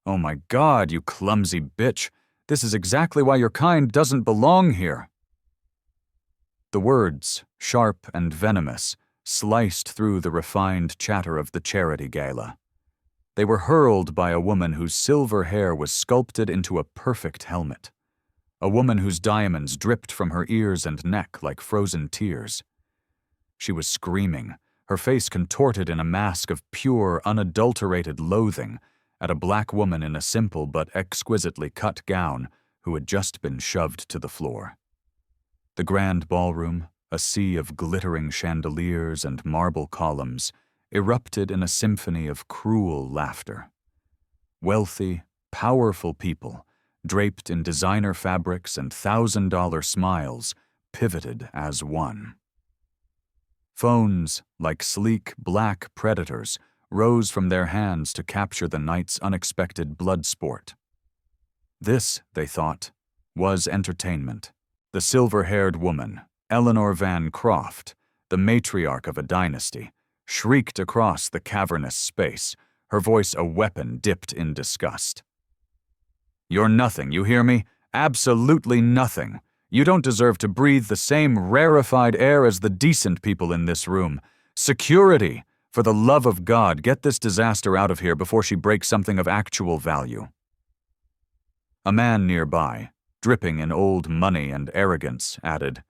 Oh my God, you clumsy bitch. This is exactly why your kind doesn't belong here. The words, sharp and venomous, sliced through the refined chatter of the charity gala. They were hurled by a woman whose silver hair was sculpted into a perfect helmet. A woman whose diamonds dripped from her ears and neck like frozen tears. She was screaming, her face contorted in a mask of pure, unadulterated loathing, at a black woman in a simple but exquisitely cut gown who had just been shoved to the floor. The grand ballroom, a sea of glittering chandeliers and marble columns, erupted in a symphony of cruel laughter. Wealthy, powerful people, draped in designer fabrics and $1,000 smiles, pivoted as one. Phones, like sleek black predators, rose from their hands to capture the night's unexpected blood sport. This, they thought, was entertainment. The silver-haired woman, Eleanor Vancraft, the matriarch of a dynasty, shrieked across the cavernous space, her voice a weapon dipped in disgust. "You're nothing, you hear me? Absolutely nothing. You don't deserve to breathe the same rarefied air as the decent people in this room. Security! For the love of God, get this disaster out of here before she breaks something of actual value." A man nearby, dripping in old money and arrogance, added,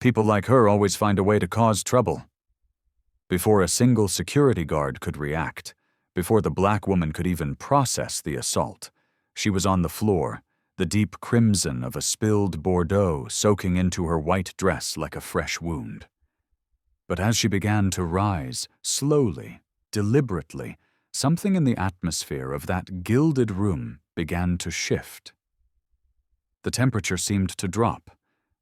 "People like her always find a way to cause trouble." Before a single security guard could react, before the black woman could even process the assault, she was on the floor, the deep crimson of a spilled Bordeaux soaking into her white dress like a fresh wound. But as she began to rise, slowly, deliberately, something in the atmosphere of that gilded room began to shift. The temperature seemed to drop.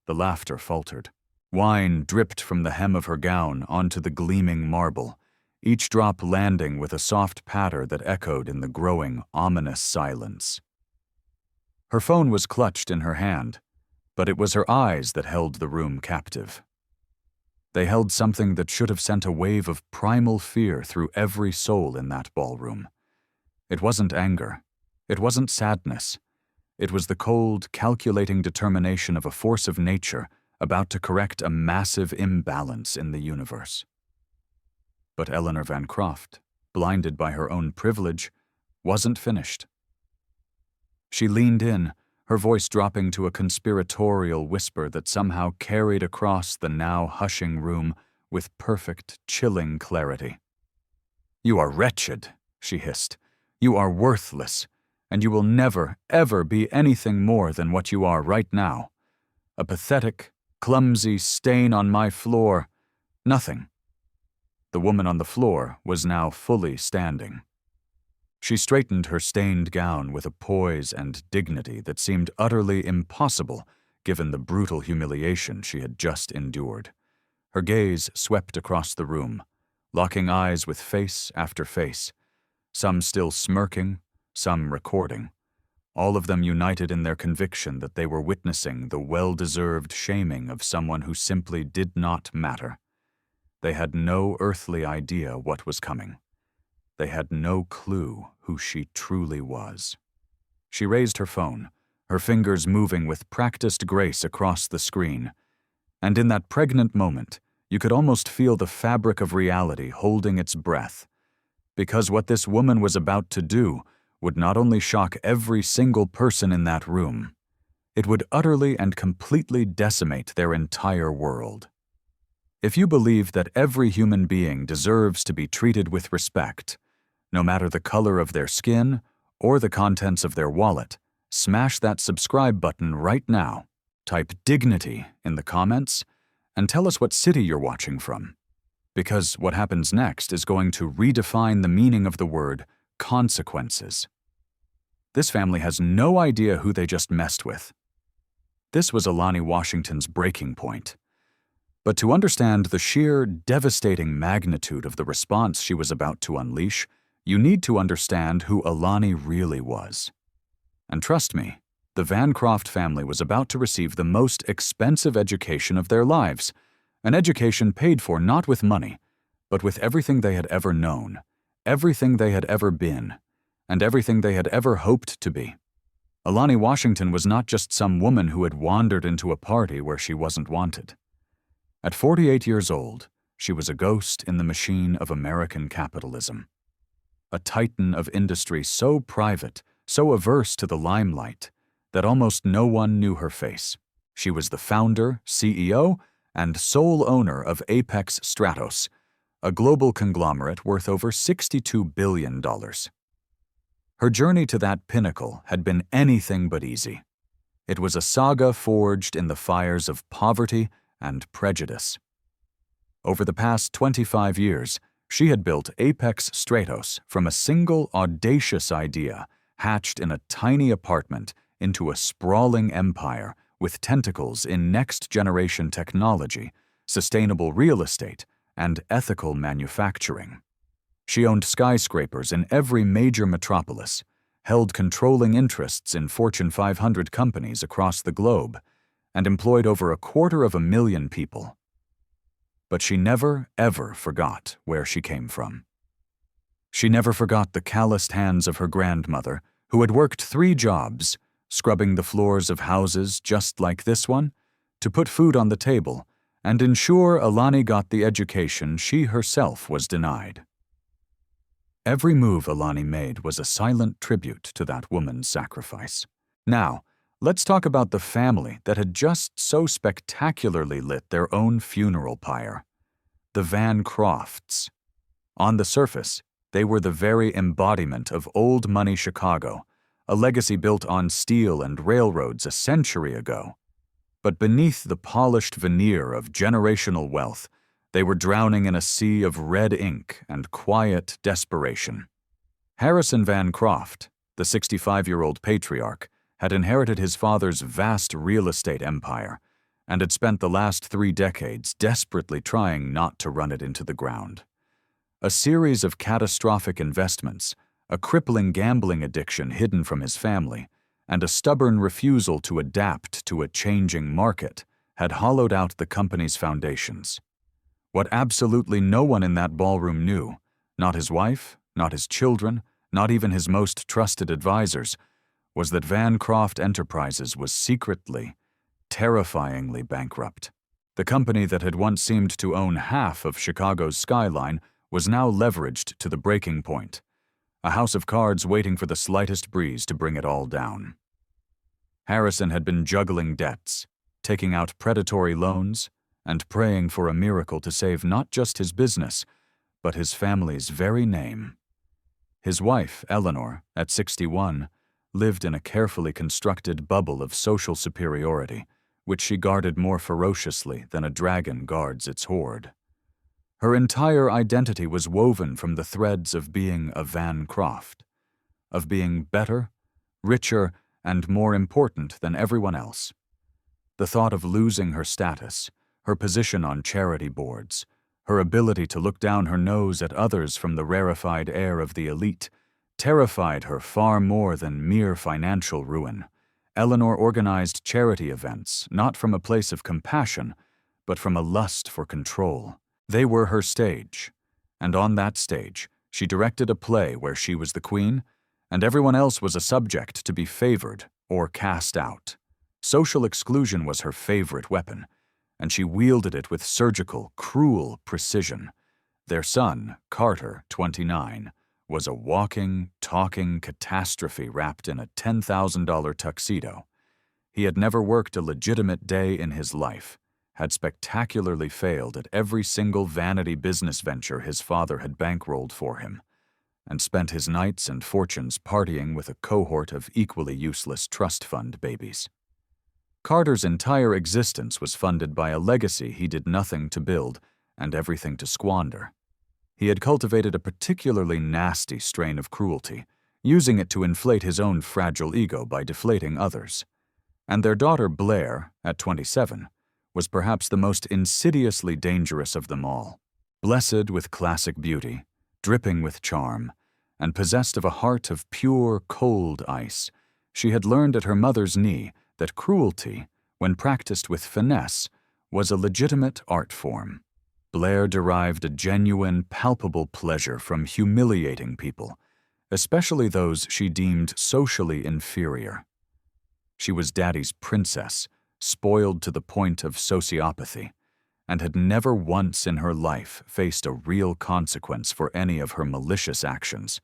The laughter faltered. Wine dripped from the hem of her gown onto the gleaming marble, each drop landing with a soft patter that echoed in the growing, ominous silence. Her phone was clutched in her hand, but it was her eyes that held the room captive. They held something that should have sent a wave of primal fear through every soul in that ballroom. It wasn't anger. It wasn't sadness. It was the cold, calculating determination of a force of nature about to correct a massive imbalance in the universe. But Eleanor Vancraft, blinded by her own privilege, wasn't finished. She leaned in, her voice dropping to a conspiratorial whisper that somehow carried across the now hushing room with perfect, chilling clarity. "You are wretched," she hissed. "You are worthless, and you will never, ever be anything more than what you are right now. A pathetic, clumsy stain on my floor. Nothing." The woman on the floor was now fully standing. She straightened her stained gown with a poise and dignity that seemed utterly impossible given the brutal humiliation she had just endured. Her gaze swept across the room, locking eyes with face after face, some still smirking, some recording, all of them united in their conviction that they were witnessing the well-deserved shaming of someone who simply did not matter. They had no earthly idea what was coming. They had no clue who she truly was. She raised her phone, her fingers moving with practiced grace across the screen, and in that pregnant moment, you could almost feel the fabric of reality holding its breath, because what this woman was about to do would not only shock every single person in that room, it would utterly and completely decimate their entire world. If you believe that every human being deserves to be treated with respect, no matter the color of their skin or the contents of their wallet, smash that subscribe button right now, type dignity in the comments, and tell us what city you're watching from. Because what happens next is going to redefine the meaning of the word consequences. This family has no idea who they just messed with. This was Alani Washington's breaking point. But to understand the sheer, devastating magnitude of the response she was about to unleash, you need to understand who Alani really was. And trust me, the Vancraft family was about to receive the most expensive education of their lives, an education paid for not with money, but with everything they had ever known, everything they had ever been, and everything they had ever hoped to be. Alani Washington was not just some woman who had wandered into a party where she wasn't wanted. At 48 years old, she was a ghost in the machine of American capitalism. A titan of industry so private, so averse to the limelight, that almost no one knew her face. She was the founder, CEO, and sole owner of Apex Stratos, a global conglomerate worth over $62 billion. Her journey to that pinnacle had been anything but easy. It was a saga forged in the fires of poverty and prejudice. Over the past 25 years, she had built Apex Stratos from a single audacious idea hatched in a tiny apartment into a sprawling empire with tentacles in next-generation technology, sustainable real estate, and ethical manufacturing. She owned skyscrapers in every major metropolis, held controlling interests in Fortune 500 companies across the globe, and employed over 250,000 people. But she never, ever forgot where she came from. She never forgot the calloused hands of her grandmother, who had worked 3 jobs, scrubbing the floors of houses just like this one, to put food on the table and ensure Alani got the education she herself was denied. Every move Alani made was a silent tribute to that woman's sacrifice. Now, let's talk about the family that had just so spectacularly lit their own funeral pyre. The Vancrafts. On the surface, they were the very embodiment of old money Chicago, a legacy built on steel and railroads a century ago. But beneath the polished veneer of generational wealth, they were drowning in a sea of red ink and quiet desperation. Harrison Vancraft, the 65-year-old patriarch, had inherited his father's vast real estate empire and had spent the last 3 decades desperately trying not to run it into the ground. A series of catastrophic investments, a crippling gambling addiction hidden from his family, and a stubborn refusal to adapt to a changing market had hollowed out the company's foundations. What absolutely no one in that ballroom knew, not his wife, not his children, not even his most trusted advisors, was that Vancraft Enterprises was secretly, terrifyingly bankrupt. The company that had once seemed to own half of Chicago's skyline was now leveraged to the breaking point, a house of cards waiting for the slightest breeze to bring it all down. Harrison had been juggling debts, taking out predatory loans, and praying for a miracle to save not just his business, but his family's very name. His wife, Eleanor, at 61, lived in a carefully constructed bubble of social superiority, which she guarded more ferociously than a dragon guards its hoard. Her entire identity was woven from the threads of being a Vancraft, of being better, richer, and more important than everyone else. The thought of losing her status, her position on charity boards, her ability to look down her nose at others from the rarefied air of the elite, terrified her far more than mere financial ruin. Eleanor organized charity events, not from a place of compassion, but from a lust for control. They were her stage, and on that stage, she directed a play where she was the queen, and everyone else was a subject to be favored or cast out. Social exclusion was her favorite weapon, and she wielded it with surgical, cruel precision. Their son, Carter, 29, was a walking, talking catastrophe wrapped in a $10,000 tuxedo. He had never worked a legitimate day in his life, had spectacularly failed at every single vanity business venture his father had bankrolled for him, and spent his nights and fortunes partying with a cohort of equally useless trust fund babies. Carter's entire existence was funded by a legacy he did nothing to build and everything to squander. He had cultivated a particularly nasty strain of cruelty, using it to inflate his own fragile ego by deflating others. And their daughter Blair, at 27, was perhaps the most insidiously dangerous of them all. Blessed with classic beauty, dripping with charm, and possessed of a heart of pure, cold ice, she had learned at her mother's knee that cruelty, when practiced with finesse, was a legitimate art form. Blair derived a genuine, palpable pleasure from humiliating people, especially those she deemed socially inferior. She was Daddy's princess, spoiled to the point of sociopathy, and had never once in her life faced a real consequence for any of her malicious actions.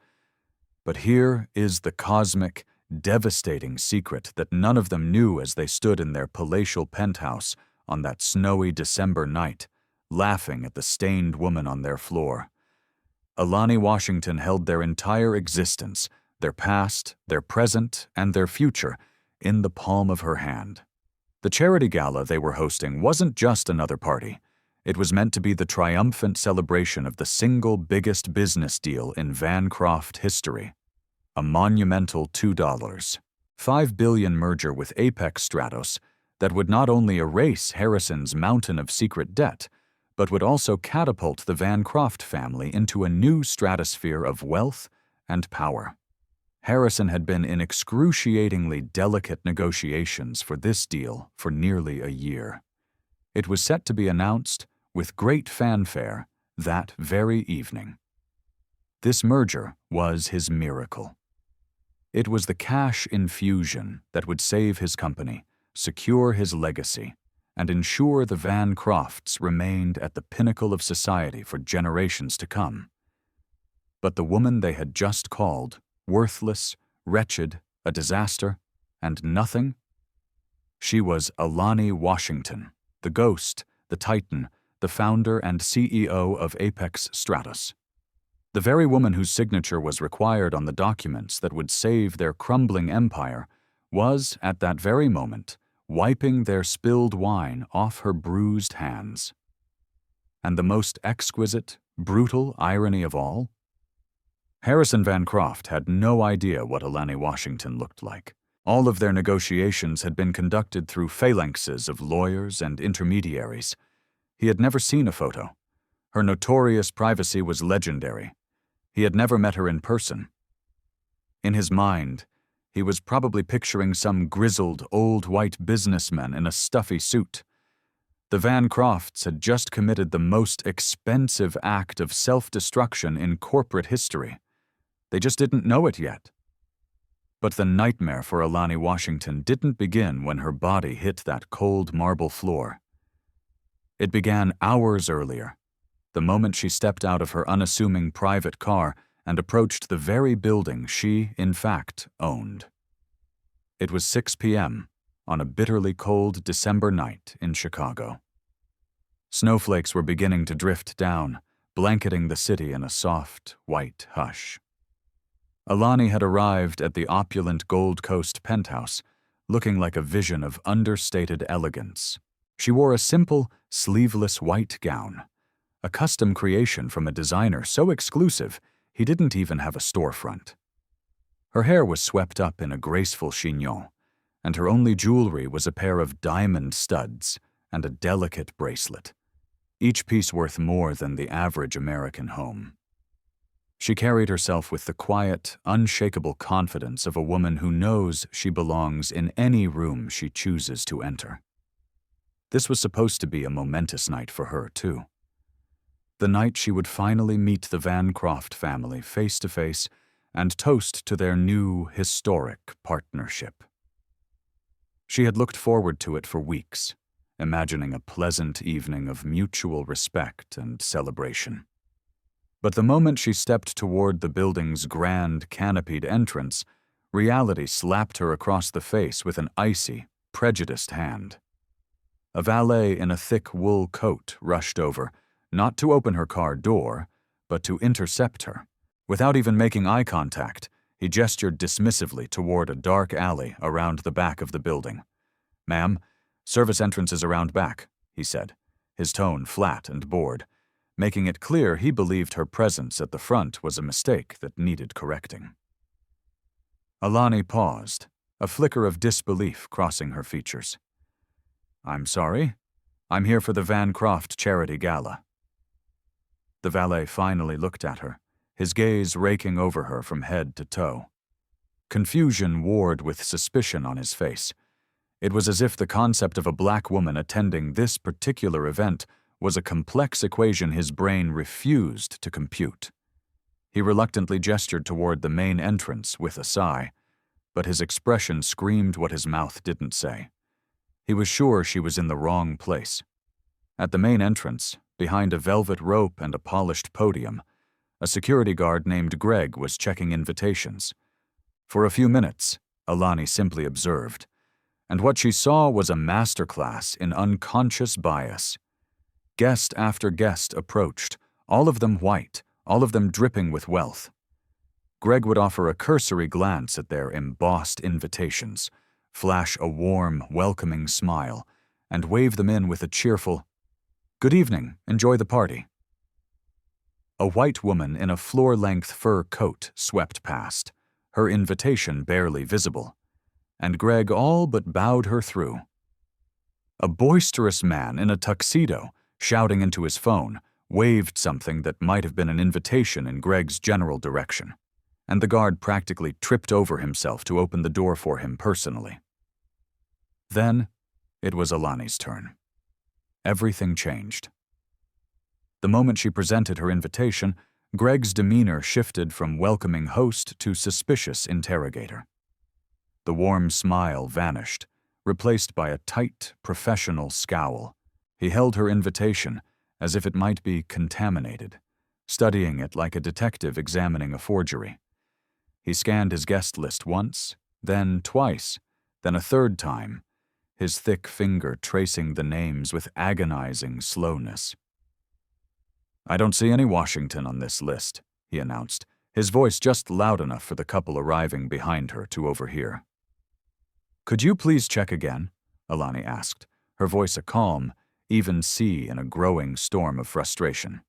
But here is the cosmic, devastating secret that none of them knew as they stood in their palatial penthouse on that snowy December night, laughing at the stained woman on their floor. Alani Washington held their entire existence, their past, their present, and their future, in the palm of her hand. The charity gala they were hosting wasn't just another party. It was meant to be the triumphant celebration of the single biggest business deal in Vancraft history. A monumental $2.5 billion merger with Apex Stratos that would not only erase Harrison's mountain of secret debt, but would also catapult the Vancraft family into a new stratosphere of wealth and power. Harrison had been in excruciatingly delicate negotiations for this deal for nearly a year. It was set to be announced with great fanfare that very evening. This merger was his miracle. It was the cash infusion that would save his company, secure his legacy, and ensure the Vancrafts remained at the pinnacle of society for generations to come. But the woman they had just called worthless, wretched, a disaster, and nothing? She was Alani Washington, the ghost, the titan, the founder and CEO of Apex Stratos. The very woman whose signature was required on the documents that would save their crumbling empire was, at that very moment, wiping their spilled wine off her bruised hands. And the most exquisite, brutal irony of all? Harrison Vancraft had no idea what Alani Washington looked like. All of their negotiations had been conducted through phalanxes of lawyers and intermediaries. He had never seen a photo. Her notorious privacy was legendary. He had never met her in person. In his mind, he was probably picturing some grizzled, old white businessman in a stuffy suit. The Vancrafts had just committed the most expensive act of self-destruction in corporate history. They just didn't know it yet. But the nightmare for Alani Washington didn't begin when her body hit that cold marble floor. It began hours earlier, the moment she stepped out of her unassuming private car and approached the very building she, in fact, owned. It was 6 p.m. on a bitterly cold December night in Chicago. Snowflakes were beginning to drift down, blanketing the city in a soft, white hush. Alani had arrived at the opulent Gold Coast penthouse, looking like a vision of understated elegance. She wore a simple, sleeveless white gown, a custom creation from a designer so exclusive he didn't even have a storefront. Her hair was swept up in a graceful chignon, and her only jewelry was a pair of diamond studs and a delicate bracelet, each piece worth more than the average American home. She carried herself with the quiet, unshakable confidence of a woman who knows she belongs in any room she chooses to enter. This was supposed to be a momentous night for her, too. The night she would finally meet the Vancraft family face to face and toast to their new, historic partnership. She had looked forward to it for weeks, imagining a pleasant evening of mutual respect and celebration. But the moment she stepped toward the building's grand, canopied entrance, reality slapped her across the face with an icy, prejudiced hand. A valet in a thick wool coat rushed over, not to open her car door, but to intercept her. Without even making eye contact, he gestured dismissively toward a dark alley around the back of the building. "Ma'am, service entrance is around back," he said, his tone flat and bored, making it clear he believed her presence at the front was a mistake that needed correcting. Alani paused, a flicker of disbelief crossing her features. "I'm sorry. I'm here for the Vancraft charity gala." The valet finally looked at her, his gaze raking over her from head to toe. Confusion warred with suspicion on his face. It was as if the concept of a black woman attending this particular event was a complex equation his brain refused to compute. He reluctantly gestured toward the main entrance with a sigh, but his expression screamed what his mouth didn't say. He was sure she was in the wrong place. At the main entrance, behind a velvet rope and a polished podium, a security guard named Greg was checking invitations. For a few minutes, Alani simply observed, and what she saw was a masterclass in unconscious bias. Guest after guest approached, all of them white, all of them dripping with wealth. Greg would offer a cursory glance at their embossed invitations, flash a warm, welcoming smile, and wave them in with a cheerful, "Good evening, enjoy the party." A white woman in a floor-length fur coat swept past, her invitation barely visible, and Greg all but bowed her through. A boisterous man in a tuxedo, shouting into his phone, waved something that might have been an invitation in Greg's general direction, and the guard practically tripped over himself to open the door for him personally. Then, it was Alani's turn. Everything changed. The moment she presented her invitation, Greg's demeanor shifted from welcoming host to suspicious interrogator. The warm smile vanished, replaced by a tight, professional scowl. He held her invitation as if it might be contaminated, studying it like a detective examining a forgery. He scanned his guest list once, then twice, then a third time, his thick finger tracing the names with agonizing slowness. "I don't see any Washington on this list," he announced, his voice just loud enough for the couple arriving behind her to overhear. "Could you please check again?" Alani asked, her voice a calm, even sea in a growing storm of frustration.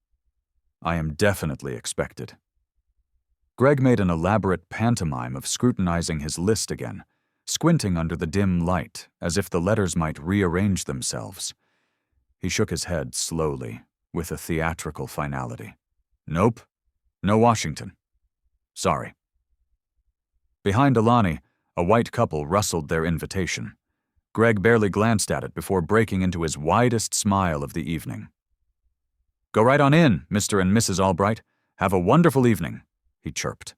"I am definitely expected." Greg made an elaborate pantomime of scrutinizing his list again, squinting under the dim light as if the letters might rearrange themselves. He shook his head slowly, with a theatrical finality. "Nope. No Washington. Sorry." Behind Alani, a white couple rustled their invitation. Greg barely glanced at it before breaking into his widest smile of the evening. "Go right on in, Mr. and Mrs. Albright. Have a wonderful evening," he chirped.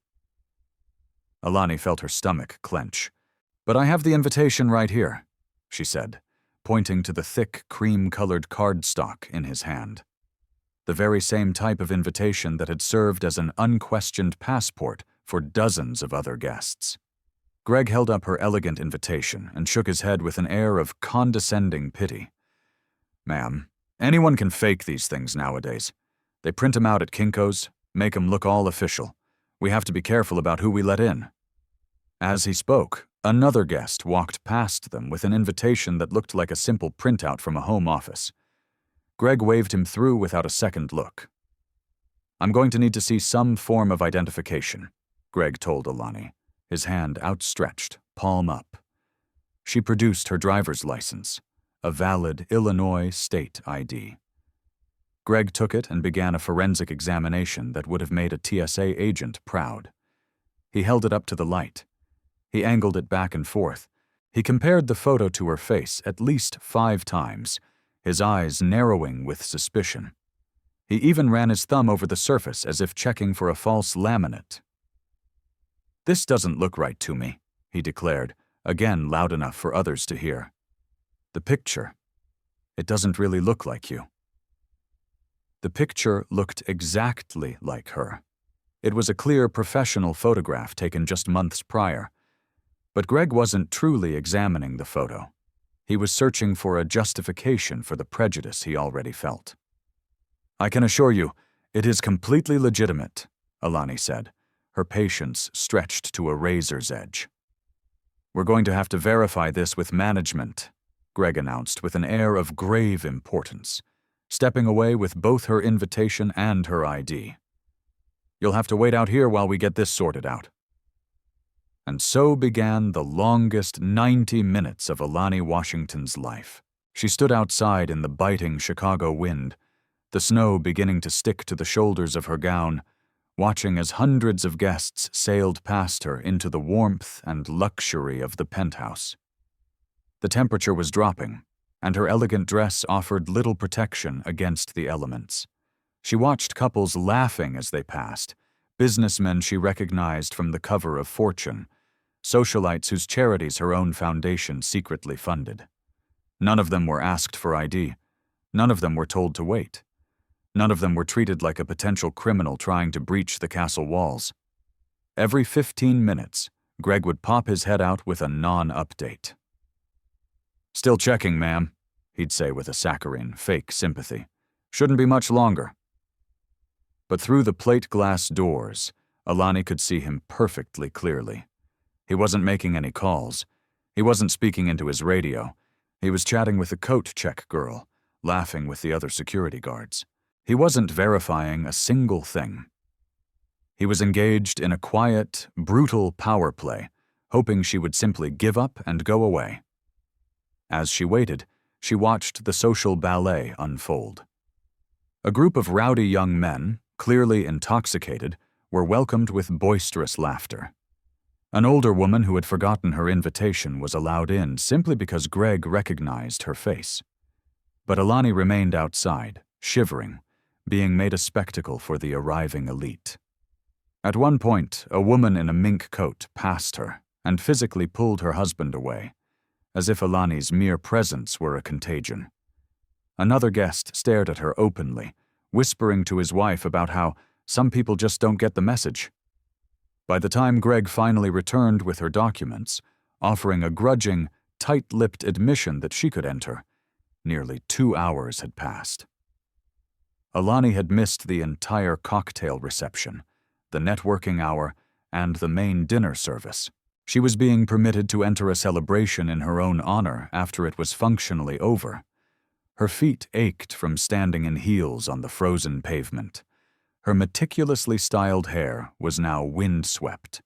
Alani felt her stomach clench. "But I have the invitation right here," she said, pointing to the thick, cream-colored cardstock in his hand. The very same type of invitation that had served as an unquestioned passport for dozens of other guests. Greg held up her elegant invitation and shook his head with an air of condescending pity. "Ma'am, anyone can fake these things nowadays. They print 'em out at Kinko's, make 'em look all official. We have to be careful about who we let in." As he spoke, another guest walked past them with an invitation that looked like a simple printout from a home office. Greg waved him through without a second look. "I'm going to need to see some form of identification," Greg told Alani, his hand outstretched, palm up. She produced her driver's license, a valid Illinois state ID. Greg took it and began a forensic examination that would have made a TSA agent proud. He held it up to the light. He angled it back and forth. He compared the photo to her face at least 5 times, his eyes narrowing with suspicion. He even ran his thumb over the surface as if checking for a false laminate. "This doesn't look right to me," he declared, again loud enough for others to hear. "The picture. It doesn't really look like you." The picture looked exactly like her. It was a clear professional photograph taken just months prior. But Greg wasn't truly examining the photo. He was searching for a justification for the prejudice he already felt. "I can assure you, it is completely legitimate," Alani said, her patience stretched to a razor's edge. "We're going to have to verify this with management," Greg announced with an air of grave importance, stepping away with both her invitation and her ID. "You'll have to wait out here while we get this sorted out." And so began the longest 90 minutes of Alani Washington's life. She stood outside in the biting Chicago wind, the snow beginning to stick to the shoulders of her gown, watching as hundreds of guests sailed past her into the warmth and luxury of the penthouse. The temperature was dropping, and her elegant dress offered little protection against the elements. She watched couples laughing as they passed, businessmen she recognized from the cover of Fortune, socialites whose charities her own foundation secretly funded. None of them were asked for ID. None of them were told to wait. None of them were treated like a potential criminal trying to breach the castle walls. Every 15 minutes, Greg would pop his head out with a non-update. "Still checking, ma'am," he'd say with a saccharine, fake sympathy. "Shouldn't be much longer." But through the plate glass doors, Alani could see him perfectly clearly. He wasn't making any calls. He wasn't speaking into his radio. He was chatting with the coat check girl, laughing with the other security guards. He wasn't verifying a single thing. He was engaged in a quiet, brutal power play, hoping she would simply give up and go away. As she waited, she watched the social ballet unfold. A group of rowdy young men, clearly intoxicated, were welcomed with boisterous laughter. An older woman who had forgotten her invitation was allowed in simply because Greg recognized her face. But Alani remained outside, shivering, being made a spectacle for the arriving elite. At one point, a woman in a mink coat passed her and physically pulled her husband away, as if Alani's mere presence were a contagion. Another guest stared at her openly, whispering to his wife about how some people just don't get the message. By the time Greg finally returned with her documents, offering a grudging, tight-lipped admission that she could enter, nearly 2 hours had passed. Alani had missed the entire cocktail reception, the networking hour, and the main dinner service. She was being permitted to enter a celebration in her own honor after it was functionally over. Her feet ached from standing in heels on the frozen pavement. Her meticulously styled hair was now wind-swept,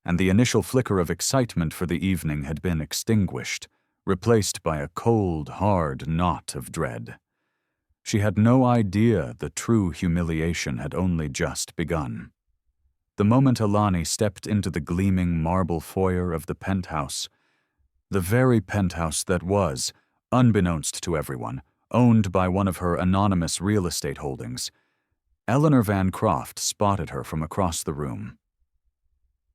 and the initial flicker of excitement for the evening had been extinguished, replaced by a cold, hard knot of dread. She had no idea the true humiliation had only just begun. The moment Alani stepped into the gleaming marble foyer of the penthouse, the very penthouse that was, unbeknownst to everyone, owned by one of her anonymous real estate holdings, Eleanor Vancraft spotted her from across the room.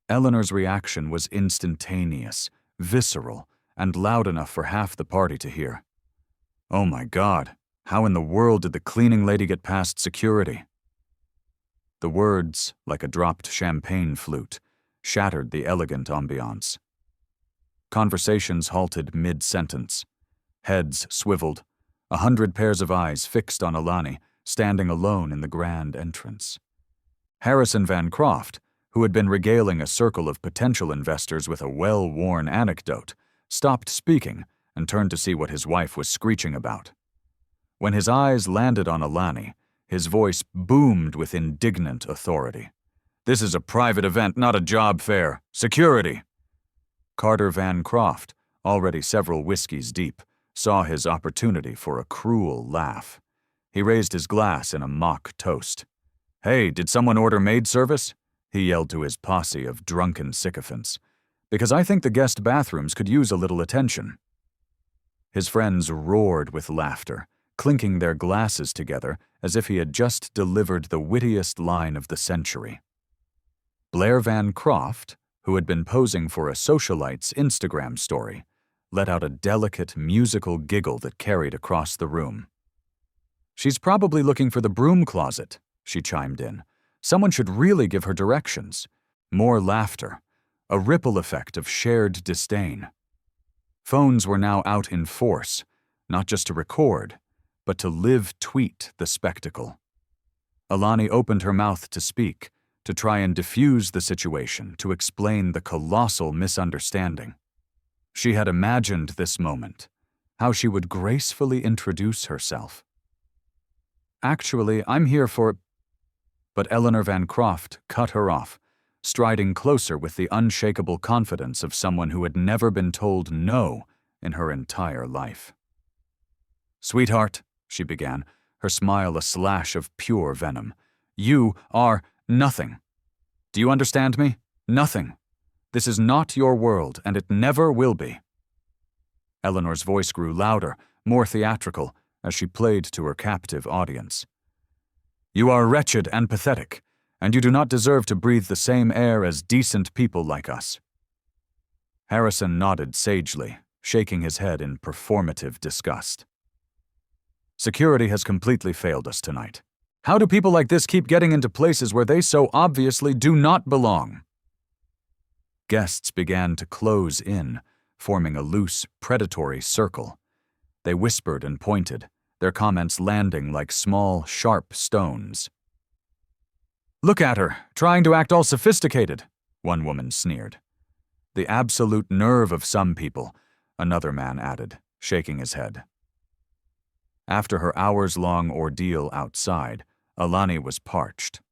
Eleanor's reaction was instantaneous, visceral, and loud enough for half the party to hear. "Oh my God, how in the world did the cleaning lady get past security?" The words, like a dropped champagne flute, shattered the elegant ambiance. Conversations halted mid-sentence. Heads swiveled, 100 pairs of eyes fixed on Alani, standing alone in the grand entrance. Harrison Vancraft, who had been regaling a circle of potential investors with a well-worn anecdote, stopped speaking and turned to see what his wife was screeching about. When his eyes landed on Alani, his voice boomed with indignant authority. "This is a private event, not a job fair. Security!" Carter Vancraft, already several whiskeys deep, saw his opportunity for a cruel laugh. He raised his glass in a mock toast. "Hey, did someone order maid service?" he yelled to his posse of drunken sycophants. "Because I think the guest bathrooms could use a little attention." His friends roared with laughter, clinking their glasses together as if he had just delivered the wittiest line of the century. Blair Vancraft, who had been posing for a socialite's Instagram story, let out a delicate musical giggle that carried across the room. "She's probably looking for the broom closet," she chimed in. "Someone should really give her directions." More laughter, a ripple effect of shared disdain. Phones were now out in force, not just to record, but to live-tweet the spectacle. Alani opened her mouth to speak, to try and diffuse the situation, to explain the colossal misunderstanding. She had imagined this moment, how she would gracefully introduce herself. "Actually, I'm here for—" But Eleanor Vancraft cut her off, striding closer with the unshakable confidence of someone who had never been told no in her entire life. "Sweetheart," she began, her smile a slash of pure venom, "you are nothing. Do you understand me? Nothing. This is not your world, and it never will be." Eleanor's voice grew louder, more theatrical, as she played to her captive audience. "You are wretched and pathetic, and you do not deserve to breathe the same air as decent people like us." Harrison nodded sagely, shaking his head in performative disgust. "Security has completely failed us tonight. How do people like this keep getting into places where they so obviously do not belong?" Guests began to close in, forming a loose, predatory circle. They whispered and pointed, their comments landing like small, sharp stones. "Look at her, trying to act all sophisticated," one woman sneered. "The absolute nerve of some people," another man added, shaking his head. After her hours-long ordeal outside, Alani was parched.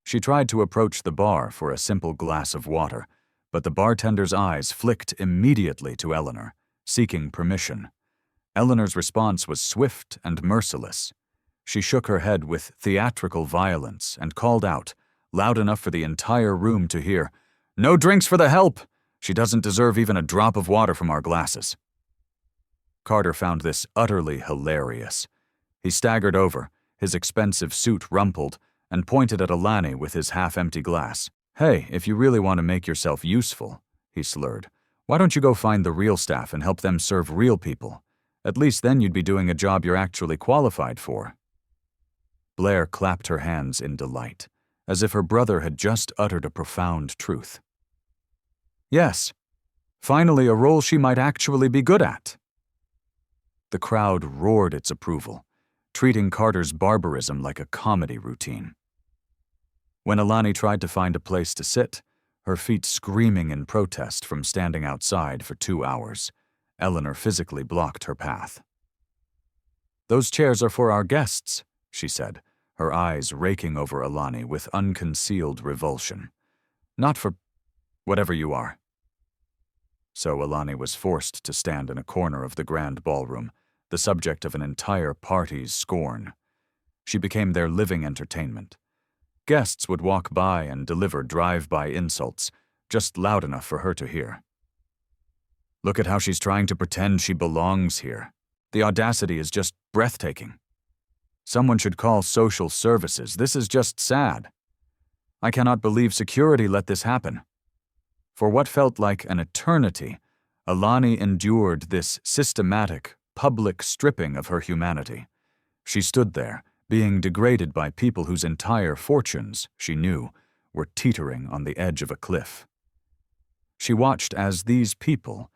She tried to approach the bar for a simple glass of water, but the bartender's eyes flicked immediately to Eleanor, seeking permission. Eleanor's response was swift and merciless. She shook her head with theatrical violence and called out, loud enough for the entire room to hear, "No drinks for the help! She doesn't deserve even a drop of water from our glasses." Carter found this utterly hilarious. He staggered over, his expensive suit rumpled, and pointed at Alani with his half-empty glass. "Hey, if you really want to make yourself useful," he slurred, "why don't you go find the real staff and help them serve real people? At least then you'd be doing a job you're actually qualified for." Blair clapped her hands in delight, as if her brother had just uttered a profound truth. Yes, finally a role she might actually be good at. The crowd roared its approval, treating Carter's barbarism like a comedy routine. When Alani tried to find a place to sit, her feet screaming in protest from standing outside for 2 hours, Eleanor physically blocked her path. "Those chairs are for our guests," she said, her eyes raking over Alani with unconcealed revulsion. "Not for whatever you are." So Alani was forced to stand in a corner of the grand ballroom, the subject of an entire party's scorn. She became their living entertainment. Guests would walk by and deliver drive-by insults, just loud enough for her to hear. "Look at how she's trying to pretend she belongs here. The audacity is just breathtaking. Someone should call social services. This is just sad. I cannot believe security let this happen." For what felt like an eternity, Alani endured this systematic, public stripping of her humanity. She stood there, being degraded by people whose entire fortunes, she knew, were teetering on the edge of a cliff. She watched as these people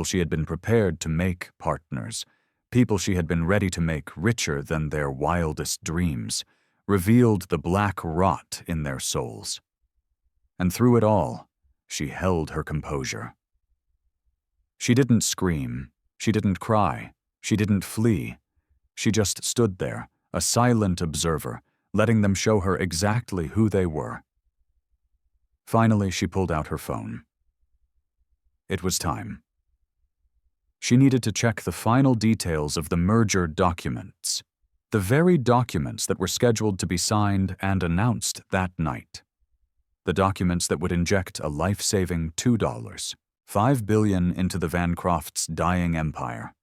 she had been prepared to make partners, people she had been ready to make richer than their wildest dreams, revealed the black rot in their souls. And through it all, she held her composure. She didn't scream, she didn't cry, she didn't flee. She just stood there, a silent observer, letting them show her exactly who they were. Finally, she pulled out her phone. It was time. She needed to check the final details of the merger documents, the very documents that were scheduled to be signed and announced that night. The documents that would inject a life-saving $2, $5 billion into the Vancraftofts' dying empire.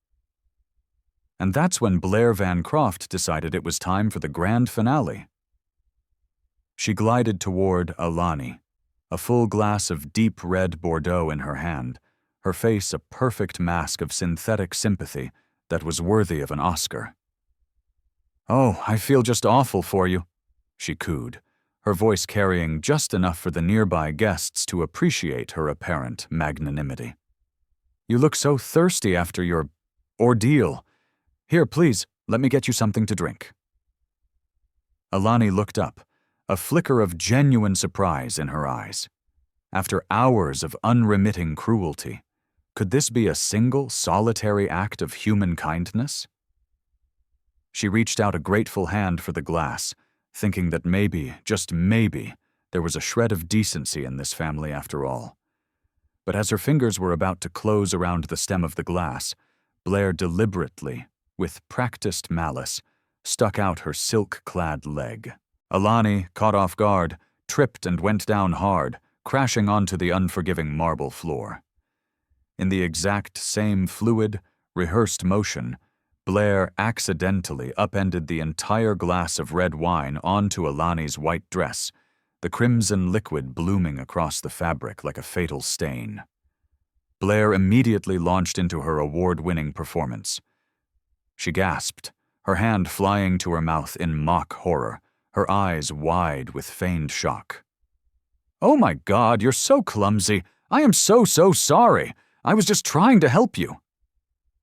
And that's when Blair Vancraft decided it was time for the grand finale. She glided toward Alani, a full glass of deep red Bordeaux in her hand, her face a perfect mask of synthetic sympathy that was worthy of an Oscar. "Oh, I feel just awful for you," she cooed, her voice carrying just enough for the nearby guests to appreciate her apparent magnanimity. "You look so thirsty after your ordeal. Here, please, let me get you something to drink." Alani looked up, a flicker of genuine surprise in her eyes. After hours of unremitting cruelty, could this be a single, solitary act of human kindness? She reached out a grateful hand for the glass, thinking that maybe, just maybe, there was a shred of decency in this family after all. But as her fingers were about to close around the stem of the glass, Blair deliberately, with practiced malice, stuck out her silk-clad leg. Alani, caught off guard, tripped and went down hard, crashing onto the unforgiving marble floor. In the exact same fluid, rehearsed motion, Blair accidentally upended the entire glass of red wine onto Alani's white dress, the crimson liquid blooming across the fabric like a fatal stain. Blair immediately launched into her award-winning performance. She gasped, her hand flying to her mouth in mock horror, her eyes wide with feigned shock. "Oh my God, you're so clumsy. I am so sorry. I was just trying to help you."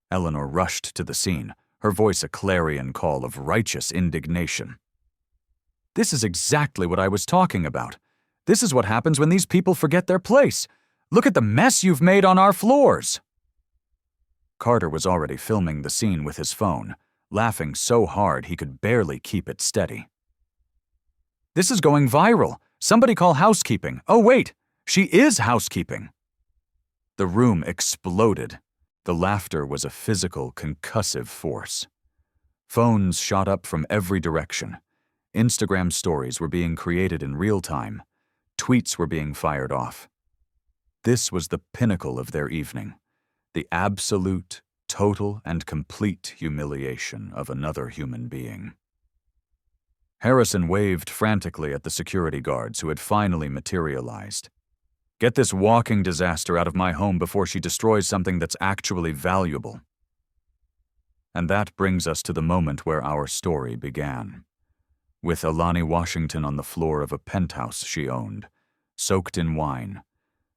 Eleanor rushed to the scene, her voice a clarion call of righteous indignation. "This is exactly what I was talking about. This is what happens when these people forget their place. Look at the mess you've made on our floors." Carter was already filming the scene with his phone, laughing so hard he could barely keep it steady. "This is going viral. Somebody call housekeeping. Oh wait, she is housekeeping." The room exploded. The laughter was a physical, concussive force. Phones shot up from every direction. Instagram stories were being created in real time. Tweets were being fired off. This was the pinnacle of their evening, the absolute, total, and complete humiliation of another human being. Harrison waved frantically at the security guards who had finally materialized. "Get this walking disaster out of my home before she destroys something that's actually valuable." And that brings us to the moment where our story began. With Alani Washington on the floor of a penthouse she owned, soaked in wine,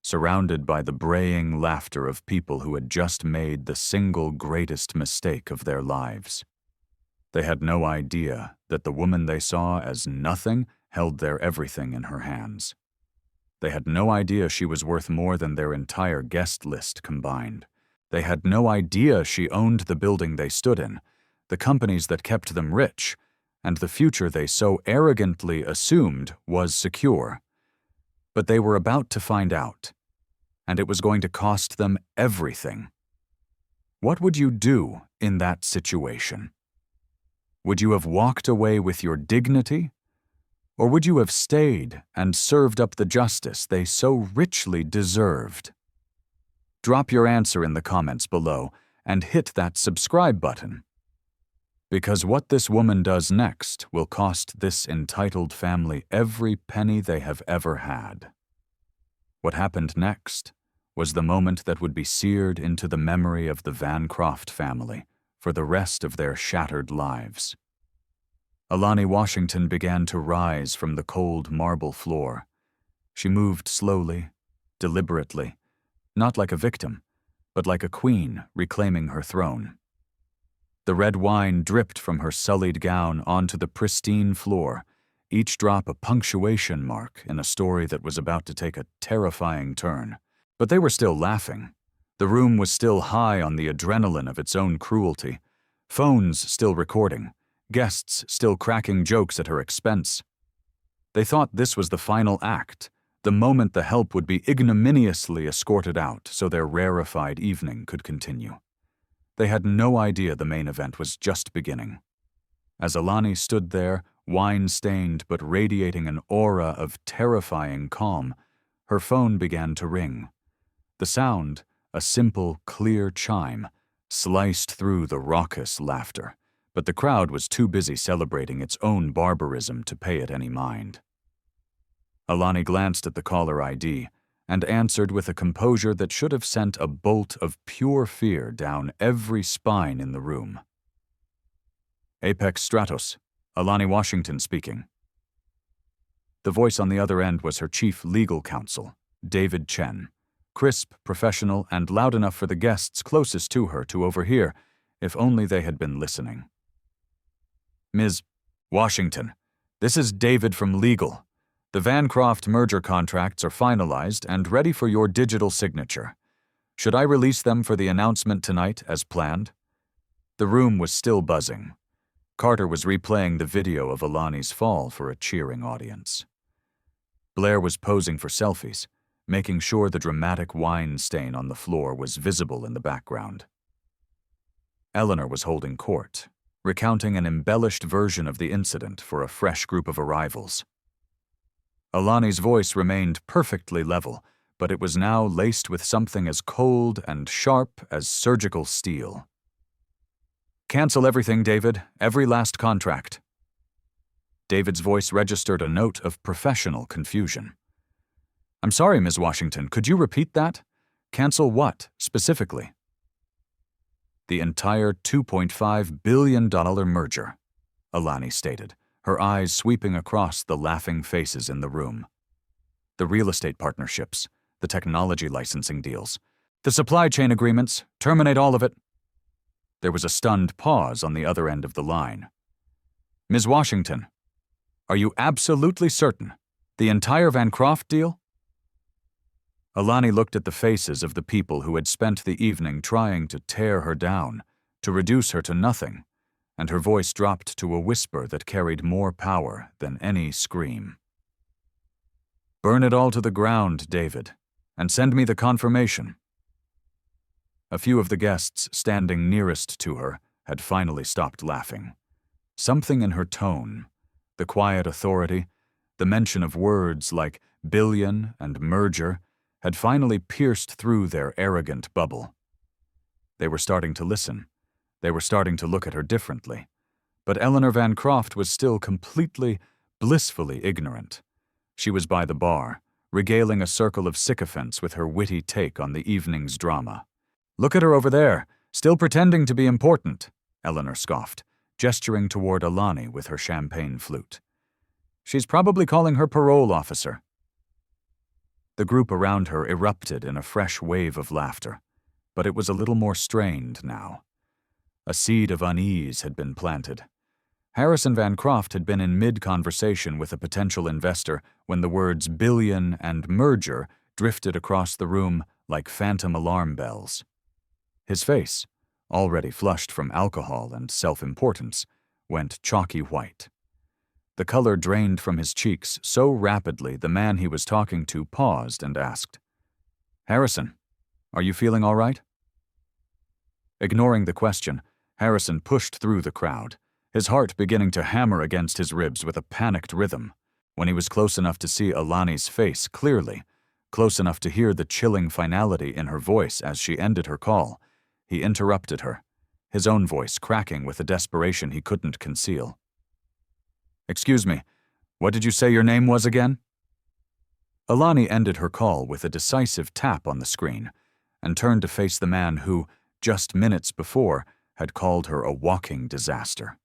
surrounded by the braying laughter of people who had just made the single greatest mistake of their lives. They had no idea that the woman they saw as nothing held their everything in her hands. They had no idea she was worth more than their entire guest list combined. They had no idea she owned the building they stood in, the companies that kept them rich, and the future they so arrogantly assumed was secure. But they were about to find out, and it was going to cost them everything. What would you do in that situation? Would you have walked away with your dignity? Or would you have stayed and served up the justice they so richly deserved? Drop your answer in the comments below and hit that subscribe button. Because what this woman does next will cost this entitled family every penny they have ever had. What happened next was the moment that would be seared into the memory of the Vancraft family for the rest of their shattered lives. Alani Washington began to rise from the cold marble floor. She moved slowly, deliberately, not like a victim, but like a queen reclaiming her throne. The red wine dripped from her sullied gown onto the pristine floor, each drop a punctuation mark in a story that was about to take a terrifying turn. But they were still laughing. The room was still high on the adrenaline of its own cruelty, phones still recording, guests still cracking jokes at her expense. They thought this was the final act, the moment the help would be ignominiously escorted out so their rarefied evening could continue. They had no idea the main event was just beginning. As Alani stood there, wine-stained but radiating an aura of terrifying calm, her phone began to ring. The sound, a simple, clear chime, sliced through the raucous laughter, but the crowd was too busy celebrating its own barbarism to pay it any mind. Alani glanced at the caller ID and answered with a composure that should have sent a bolt of pure fear down every spine in the room. "Apex Stratos, Alani Washington speaking." The voice on the other end was her chief legal counsel, David Chen, crisp, professional, and loud enough for the guests closest to her to overhear, if only they had been listening. "Ms. Washington, this is David from legal. The Vancraft merger contracts are finalized and ready for your digital signature. Should I release them for the announcement tonight as planned?" The room was still buzzing. Carter was replaying the video of Alani's fall for a cheering audience. Blair was posing for selfies, making sure the dramatic wine stain on the floor was visible in the background. Eleanor was holding court, recounting an embellished version of the incident for a fresh group of arrivals. Alani's voice remained perfectly level, but it was now laced with something as cold and sharp as surgical steel. "Cancel everything, David. Every last contract." David's voice registered a note of professional confusion. "I'm sorry, Ms. Washington, could you repeat that? Cancel what, specifically?" "The entire $2.5 billion merger," Alani stated, her eyes sweeping across the laughing faces in the room. "The real estate partnerships, the technology licensing deals, the supply chain agreements, terminate all of it." There was a stunned pause on the other end of the line. "Ms. Washington, are you absolutely certain? The entire Vancraft deal?" Alani looked at the faces of the people who had spent the evening trying to tear her down, to reduce her to nothing, and her voice dropped to a whisper that carried more power than any scream. "Burn it all to the ground, David, and send me the confirmation." A few of the guests standing nearest to her had finally stopped laughing. Something in her tone, the quiet authority, the mention of words like billion and merger, had finally pierced through their arrogant bubble. They were starting to listen. They were starting to look at her differently. But Eleanor Vancraft was still completely, blissfully ignorant. She was by the bar, regaling a circle of sycophants with her witty take on the evening's drama. "Look at her over there, still pretending to be important," Eleanor scoffed, gesturing toward Alani with her champagne flute. "She's probably calling her parole officer." The group around her erupted in a fresh wave of laughter, but it was a little more strained now. A seed of unease had been planted. Harrison Vancraft had been in mid-conversation with a potential investor when the words billion and merger drifted across the room like phantom alarm bells. His face, already flushed from alcohol and self-importance, went chalky white. The color drained from his cheeks so rapidly the man he was talking to paused and asked, "Harrison, are you feeling all right?" Ignoring the question, Harrison pushed through the crowd, his heart beginning to hammer against his ribs with a panicked rhythm. When he was close enough to see Alani's face clearly, close enough to hear the chilling finality in her voice as she ended her call, he interrupted her, his own voice cracking with a desperation he couldn't conceal. "Excuse me, what did you say your name was again?" Alani ended her call with a decisive tap on the screen and turned to face the man who, just minutes before, had called her a walking disaster.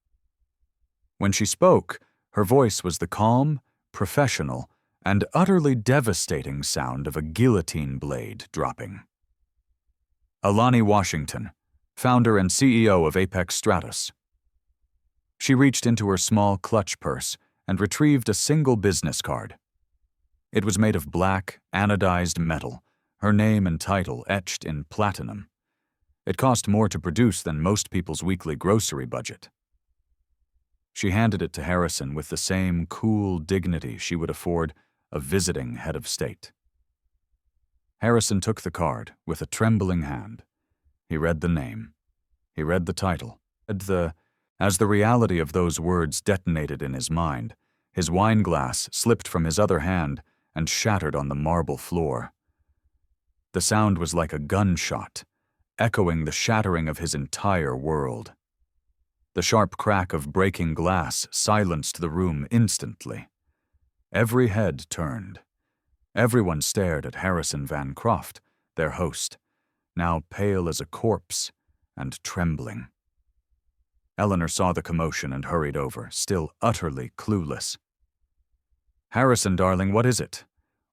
When she spoke, her voice was the calm, professional, and utterly devastating sound of a guillotine blade dropping. "Alani Washington, founder and CEO of Apex Stratus." She reached into her small clutch purse and retrieved a single business card. It was made of black, anodized metal, her name and title etched in platinum. It cost more to produce than most people's weekly grocery budget. She handed it to Harrison with the same cool dignity she would afford a visiting head of state. Harrison took the card with a trembling hand. He read the name. He read the title. As the reality of those words detonated in his mind, his wineglass slipped from his other hand and shattered on the marble floor. The sound was like a gunshot, echoing the shattering of his entire world. The sharp crack of breaking glass silenced the room instantly. Every head turned. Everyone stared at Harrison Vancraft, their host, now pale as a corpse and trembling. Eleanor saw the commotion and hurried over, still utterly clueless. "Harrison, darling, what is it?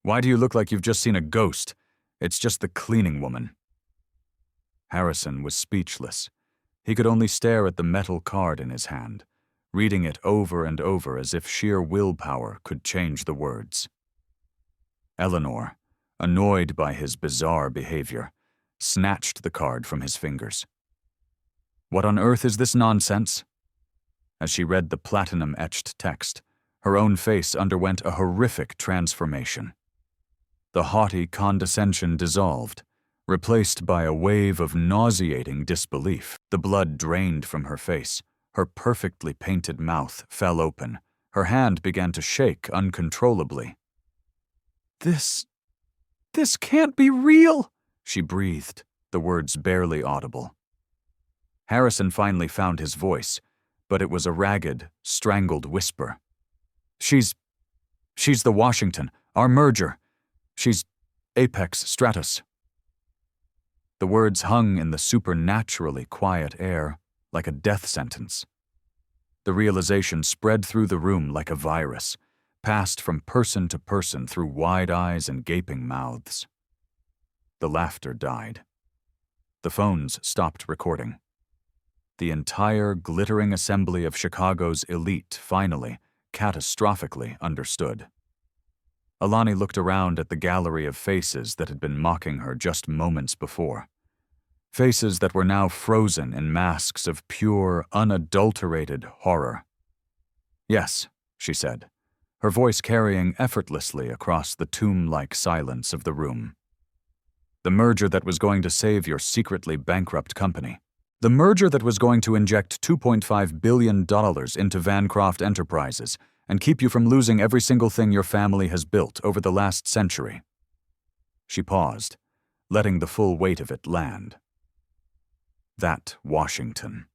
Why do you look like you've just seen a ghost? It's just the cleaning woman." Harrison was speechless. He could only stare at the metal card in his hand, reading it over and over as if sheer willpower could change the words. Eleanor, annoyed by his bizarre behavior, snatched the card from his fingers. "What on earth is this nonsense?" As she read the platinum-etched text, her own face underwent a horrific transformation. The haughty condescension dissolved, replaced by a wave of nauseating disbelief. The blood drained from her face, her perfectly painted mouth fell open, her hand began to shake uncontrollably. This can't be real," she breathed, the words barely audible. Harrison finally found his voice, but it was a ragged, strangled whisper. She's the Washington, our merger. She's Apex Stratus." The words hung in the supernaturally quiet air like a death sentence. The realization spread through the room like a virus, passed from person to person through wide eyes and gaping mouths. The laughter died. The phones stopped recording. The entire glittering assembly of Chicago's elite finally, catastrophically understood. Alani looked around at the gallery of faces that had been mocking her just moments before. Faces that were now frozen in masks of pure, unadulterated horror. "Yes," she said, her voice carrying effortlessly across the tomb-like silence of the room. "The merger that was going to save your secretly bankrupt company. The merger that was going to inject $2.5 billion into Vancraft Enterprises and keep you from losing every single thing your family has built over the last century." She paused, letting the full weight of it land. That Washington.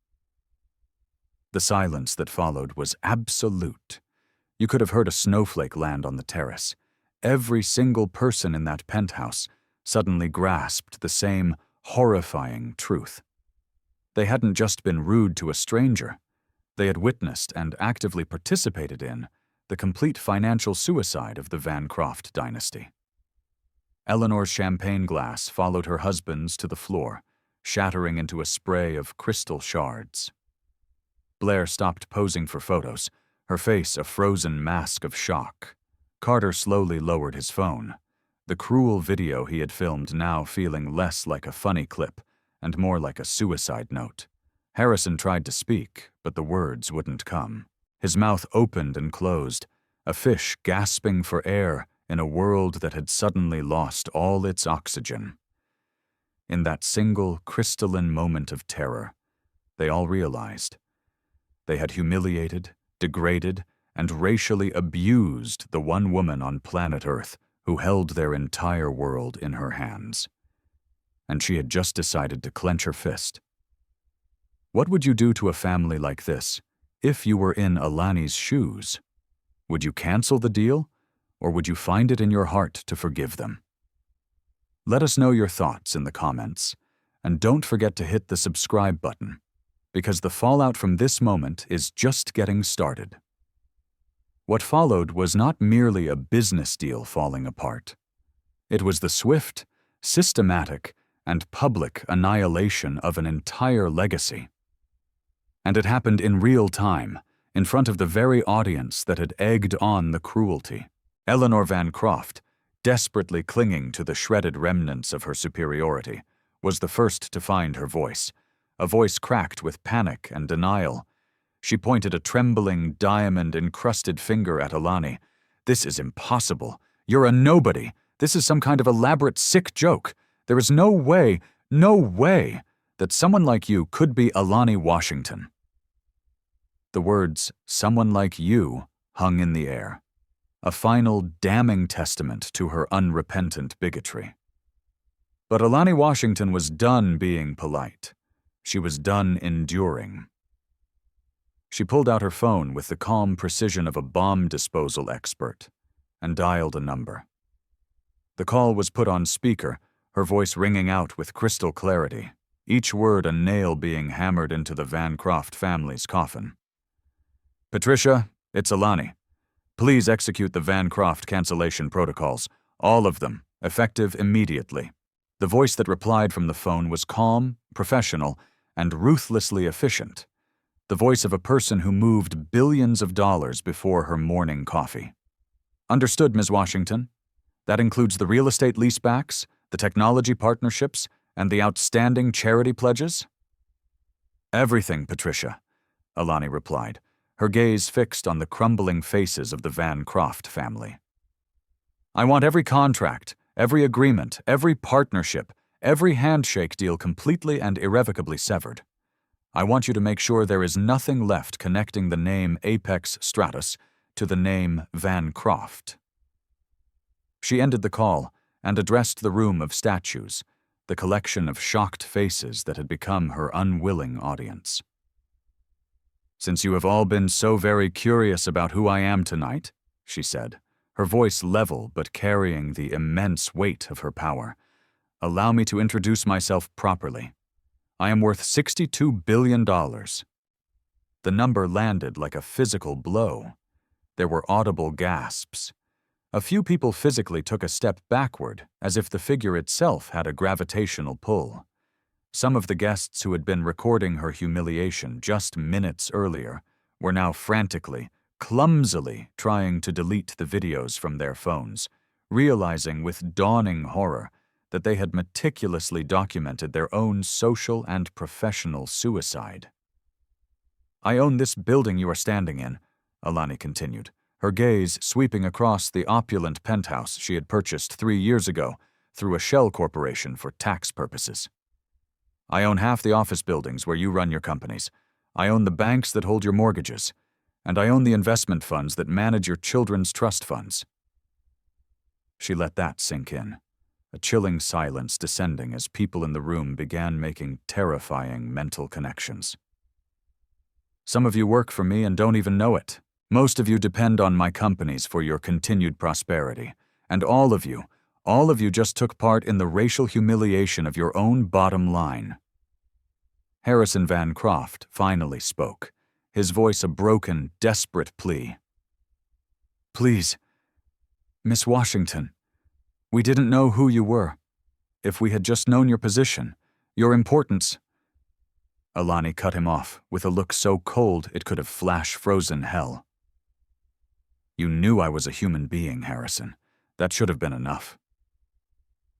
The silence that followed was absolute. You could have heard a snowflake land on the terrace. Every single person in that penthouse suddenly grasped the same horrifying truth. They hadn't just been rude to a stranger. They had witnessed and actively participated in the complete financial suicide of the Vancraft dynasty. Eleanor's champagne glass followed her husband's to the floor, shattering into a spray of crystal shards. Blair stopped posing for photos, her face a frozen mask of shock. Carter slowly lowered his phone, the cruel video he had filmed now feeling less like a funny clip and more like a suicide note. Harrison tried to speak, but the words wouldn't come. His mouth opened and closed, a fish gasping for air in a world that had suddenly lost all its oxygen. In that single crystalline moment of terror, they all realized they had humiliated, degraded, and racially abused the one woman on planet Earth who held their entire world in her hands. And she had just decided to clench her fist. What would you do to a family like this if you were in Alani's shoes? Would you cancel the deal, or would you find it in your heart to forgive them? Let us know your thoughts in the comments, and don't forget to hit the subscribe button, because the fallout from this moment is just getting started. What followed was not merely a business deal falling apart. It was the swift, systematic, and public annihilation of an entire legacy. And it happened in real time, in front of the very audience that had egged on the cruelty. Eleanor Vancraft, desperately clinging to the shredded remnants of her superiority, was the first to find her voice, a voice cracked with panic and denial. She pointed a trembling, diamond-encrusted finger at Alani. "This is impossible. You're a nobody. This is some kind of elaborate sick joke. There is no way that someone like you could be Alani Washington." The words, "someone like you," hung in the air, a final damning testament to her unrepentant bigotry. But Alani Washington was done being polite. She was done enduring. She pulled out her phone with the calm precision of a bomb disposal expert and dialed a number. The call was put on speaker, her voice ringing out with crystal clarity, each word a nail being hammered into the Vancraft family's coffin. "Patricia, it's Alani. Please execute the Vancraft cancellation protocols, all of them, effective immediately." The voice that replied from the phone was calm, professional, and ruthlessly efficient. The voice of a person who moved billions of dollars before her morning coffee. "Understood, Ms. Washington. That includes the real estate leasebacks, the technology partnerships, and the outstanding charity pledges?" "Everything, Patricia," Alani replied, her gaze fixed on the crumbling faces of the Vancraft family. "I want every contract, every agreement, every partnership, every handshake deal completely and irrevocably severed. I want you to make sure there is nothing left connecting the name Apex Stratus to the name Vancraft." She ended the call and addressed the room of statues, the collection of shocked faces that had become her unwilling audience. "Since you have all been so very curious about who I am tonight," she said, her voice level but carrying the immense weight of her power, "allow me to introduce myself properly. I am worth $62 billion. The number landed like a physical blow. There were audible gasps. A few people physically took a step backward, as if the figure itself had a gravitational pull. Some of the guests who had been recording her humiliation just minutes earlier were now frantically, clumsily trying to delete the videos from their phones, realizing with dawning horror that they had meticulously documented their own social and professional suicide. "I own this building you are standing in," Alani continued, her gaze sweeping across the opulent penthouse she had purchased 3 years ago through a shell corporation for tax purposes. "I own half the office buildings where you run your companies. I own the banks that hold your mortgages. And I own the investment funds that manage your children's trust funds." She let that sink in, a chilling silence descending as people in the room began making terrifying mental connections. "Some of you work for me and don't even know it. Most of you depend on my companies for your continued prosperity. And all of you just took part in the racial humiliation of your own bottom line." Harrison Vancraft finally spoke, his voice a broken, desperate plea. "Please, Miss Washington, we didn't know who you were. If we had just known your position, your importance—" Alani cut him off with a look so cold it could have flash-frozen hell. "You knew I was a human being, Harrison. That should have been enough."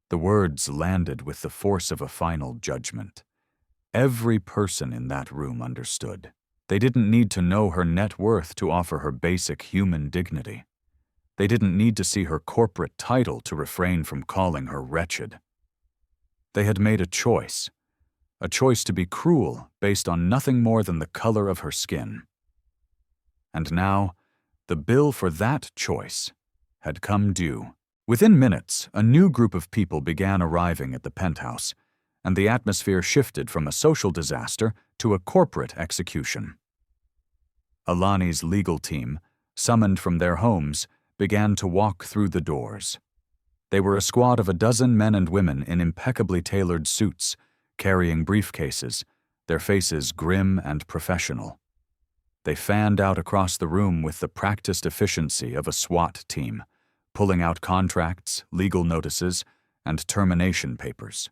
The words landed with the force of a final judgment. Every person in that room understood. They didn't need to know her net worth to offer her basic human dignity. They didn't need to see her corporate title to refrain from calling her wretched. They had made a choice to be cruel based on nothing more than the color of her skin. And now, the bill for that choice had come due. Within minutes, a new group of people began arriving at the penthouse, and the atmosphere shifted from a social disaster to a corporate execution. Alani's legal team, summoned from their homes, began to walk through the doors. They were a squad of 12 men and women in impeccably tailored suits, carrying briefcases, their faces grim and professional. They fanned out across the room with the practiced efficiency of a SWAT team, pulling out contracts, legal notices, and termination papers.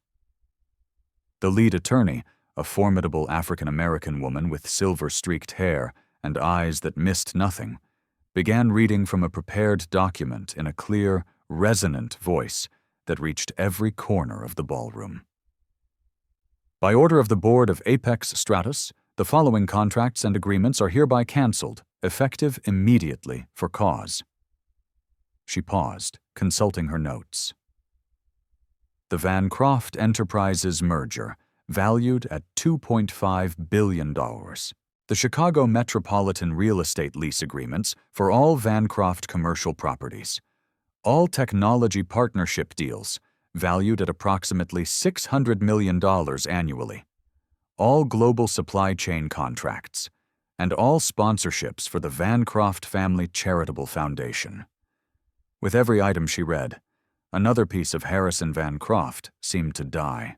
The lead attorney, a formidable African-American woman with silver-streaked hair and eyes that missed nothing, began reading from a prepared document in a clear, resonant voice that reached every corner of the ballroom. "By order of the Board of Apex Stratus, the following contracts and agreements are hereby cancelled, effective immediately for cause." She paused, consulting her notes. The Vancraft Enterprises merger, valued at $2.5 billion. The Chicago Metropolitan Real Estate lease agreements for all Vancraft commercial properties. All technology partnership deals, valued at approximately $600 million annually. All global supply chain contracts, and all sponsorships for the Vancraft Family Charitable Foundation. With every item she read, another piece of Harrison Vancraft seemed to die.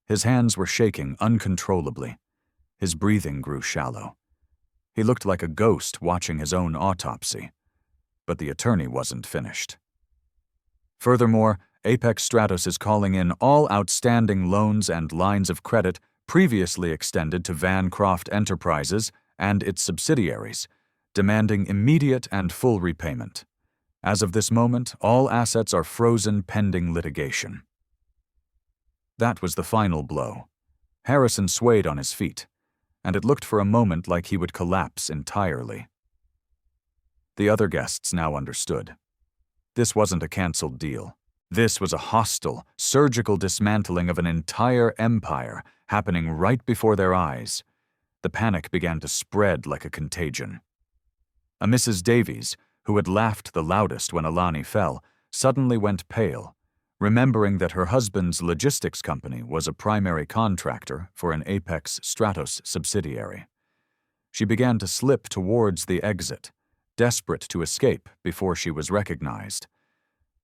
His hands were shaking uncontrollably. His breathing grew shallow. He looked like a ghost watching his own autopsy. But the attorney wasn't finished. Furthermore, Apex Stratus is calling in all outstanding loans and lines of credit previously extended to Vancraft Enterprises and its subsidiaries, demanding immediate and full repayment. As of this moment, all assets are frozen pending litigation. That was the final blow. Harrison swayed on his feet, and it looked for a moment like he would collapse entirely. The other guests now understood. This wasn't a canceled deal. This was a hostile, surgical dismantling of an entire empire happening right before their eyes. The panic began to spread like a contagion. A Mrs. Davies, who had laughed the loudest when Alani fell, suddenly went pale, remembering that her husband's logistics company was a primary contractor for an Apex Stratus subsidiary. She began to slip towards the exit, desperate to escape before she was recognized.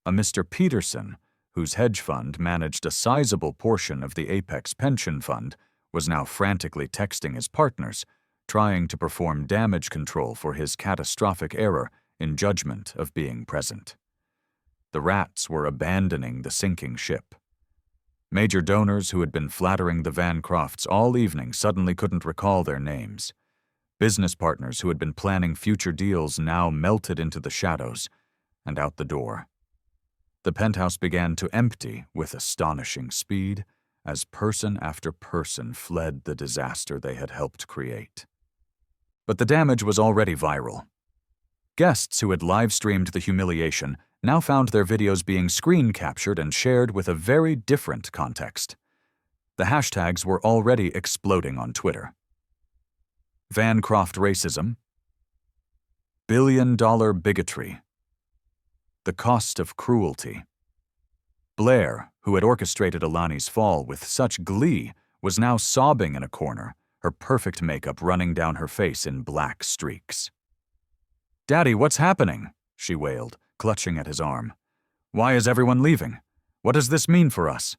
A Mr. Peterson, whose hedge fund managed a sizable portion of the Apex pension fund, was now frantically texting his partners, trying to perform damage control for his catastrophic error in judgment of being present. The rats were abandoning the sinking ship. Major donors who had been flattering the Vancrafts all evening suddenly couldn't recall their names. Business partners who had been planning future deals now melted into the shadows and out the door. The penthouse began to empty with astonishing speed as person after person fled the disaster they had helped create. But the damage was already viral. Guests who had live-streamed the humiliation now found their videos being screen captured and shared with a very different context. The hashtags were already exploding on Twitter. Vancraft racism, billion-dollar bigotry, the cost of cruelty. Blair, who had orchestrated Alani's fall with such glee, was now sobbing in a corner, her perfect makeup running down her face in black streaks. "Daddy, what's happening?" she wailed, clutching at his arm. "Why is everyone leaving? What does this mean for us?"